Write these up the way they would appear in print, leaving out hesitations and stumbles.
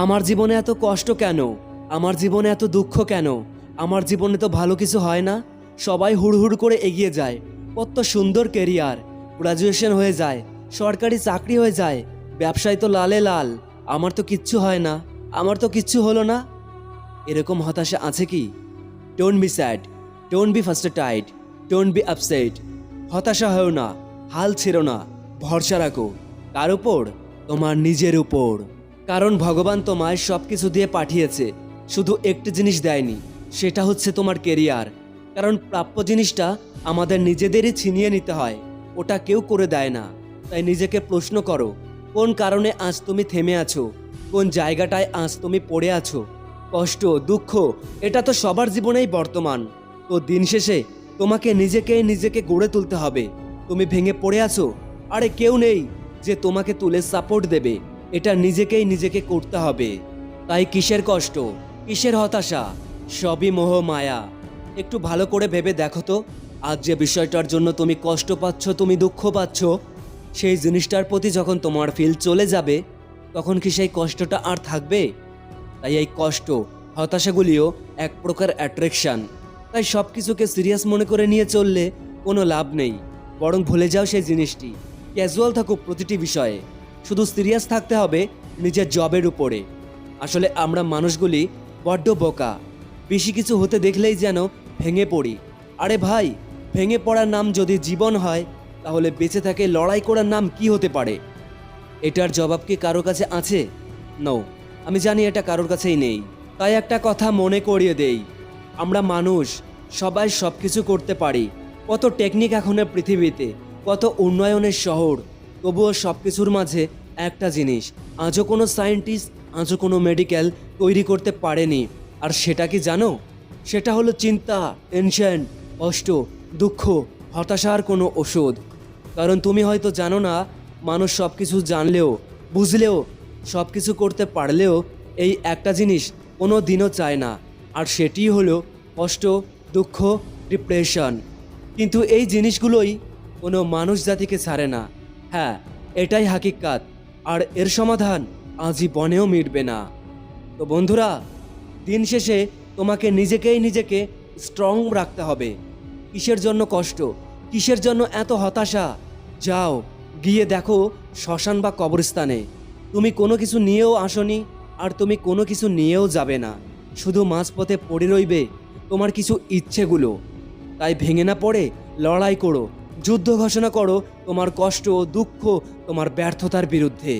আমার জীবনে এত কষ্ট কেন? আমার জীবনে এত দুঃখ কেন? আমার জীবনে তো ভালো কিছু হয় না। সবাই হুড়হুড় করে এগিয়ে যায়। কত সুন্দর কেরিয়ার, গ্রাজুয়েশন হয়ে যায়, সরকারি চাকরি হয়ে যায়, ব্যবসায় তো লালে লাল। আমার তো কিচ্ছু হয় না, আমার তো কিচ্ছু হলো না। এরকম হতাশা আছে কি? Don't be sad, don't be frustrated, don't be upset. হতাশা হও না, হাল ছেড়ো না, ভরসা রাখো। কার উপর? তোমার নিজের উপর। কারণ ভগবান তোমায় সব কিছু দিয়ে পাঠিয়েছে, শুধু একটি জিনিস দেয়নি, সেটা হচ্ছে তোমার কেরিয়ার। কারণ প্রাপ্য জিনিসটা আমাদের নিজেদেরই ছিনিয়ে নিতে হয়, ওটা কেউ করে দেয় না। তাই নিজেকে প্রশ্ন করো, কোন কারণে আজ তুমি থেমে আছো? কোন জায়গাটায় আজ তুমি পড়ে আছো? কষ্ট, দুঃখ, এটা তো সবার জীবনেই বর্তমান। তো দিন শেষে তোমাকে নিজেকে গড়ে তুলতে হবে। তুমি ভেঙে পড়ে আছো, আরে কেউ নেই যে তোমাকে তুলে সাপোর্ট দেবে। এটা নিজেকে করতে হবে। তাই কিসের কষ্ট, কিসের হতাশা? সবই মোহ মায়া। একটু ভালো করে ভেবে দেখো তো, আজ যে বিষয়টার জন্য তুমি কষ্ট পাচ্ছ, তুমি দুঃখ পাচ্ছ, সেই জিনিসটার প্রতি যখন তোমার ফিল চলে যাবে, তখন কি সেই কষ্টটা আর থাকবে? তাই এই কষ্ট, হতাশাগুলিও এক প্রকার অ্যাট্রাকশন। তাই সব কিছুকে সিরিয়াস মনে করে নিয়ে চললে কোনো লাভ নেই, বরং ভুলে যাও সেই জিনিসটি। ক্যাজুয়াল থাকুক প্রতিটি বিষয়ে, শুধু সিরিয়াস থাকতে হবে নিজের জবের উপরে। আসলে আমরা মানুষগুলি বড্ড বোকা, বেশি কিছু হতে দেখলেই যেন ভেঙে পড়ি। আরে ভাই, ভেঙে পড়ার নাম যদি জীবন হয়, তাহলে বেঁচে থাকে লড়াই করার নাম কি হতে পারে? এটার জবাব কি কারোর কাছে আছে? নো, আমি জানি এটা কারোর কাছেই নেই। তাই একটা কথা মনে করিয়ে দেই, আমরা মানুষ, সবাই সব কিছু করতে পারি। কত টেকনিক এখনের পৃথিবীতে, কত উন্নয়নের শহর, তবুও সব কিছুর মাঝে একটা জিনিস আজও কোনো সায়েন্টিস্ট, আজও কোনো মেডিকেল তৈরি করতে পারেনি। আর সেটা কি জানো? সেটা হলো চিন্তা, টেনশন, কষ্ট, দুঃখ, হতাশার কোনো ওষুধ। কারণ তুমি হয়তো জানো না, মানুষ সব কিছু জানলেও, বুঝলেও, সব কিছু করতে পারলেও এই একটা জিনিস কোনো দিনও চায় না, আর সেটি হলো কষ্ট, দুঃখ, ডিপ্রেশন। কিন্তু এই জিনিসগুলোই কোনো মানুষ জাতিকে ছাড়ে না। হ্যাঁ, এটাই হাকিকাত। আর এর সমাধান আজীবনেও মিটবে না। তো বন্ধুরা, দিন শেষে তোমাকে নিজেকে স্ট্রং রাখতে হবে। কিসের জন্য কষ্ট, কিসের জন্য এত হতাশা? যাও, গিয়ে দেখো শ্মশান বা কবরস্থানে। তুমি কোনো কিছু নিয়েও আসনি, আর তুমি কোনো কিছু নিয়েও যাবে না। শুধু মাঝপথে পড়ে রইবে তোমার কিছু ইচ্ছেগুলো। তাই ভেঙে না পড়ে লড়াই করো, যুদ্ধ ঘোষণা করো তোমার কষ্ট, দুঃখ, তোমার ব্যর্থতার বিরুদ্ধে।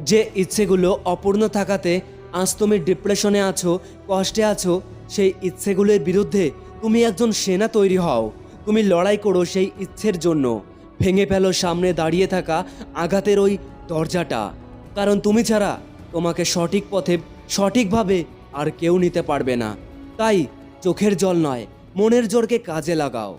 যে ইচ্ছেগুলো অপূর্ণ থাকাতে আজ তুমি ডিপ্রেশনে আছো, কষ্টে আছো, সেই ইচ্ছেগুলোর বিরুদ্ধে তুমি একজন সেনা তৈরি হও। তুমি লড়াই করো সেই ইচ্ছের জন্য। ভেঙে ফেলো সামনে দাঁড়িয়ে থাকা আঘাতের ওই দরজাটা। কারণ তুমি ছাড়া তোমাকে সঠিক পথে, সঠিকভাবে আর কেউ নিতে পারবে না। তাই চোখের জল নয়, মনের জোরকে কাজে লাগাও।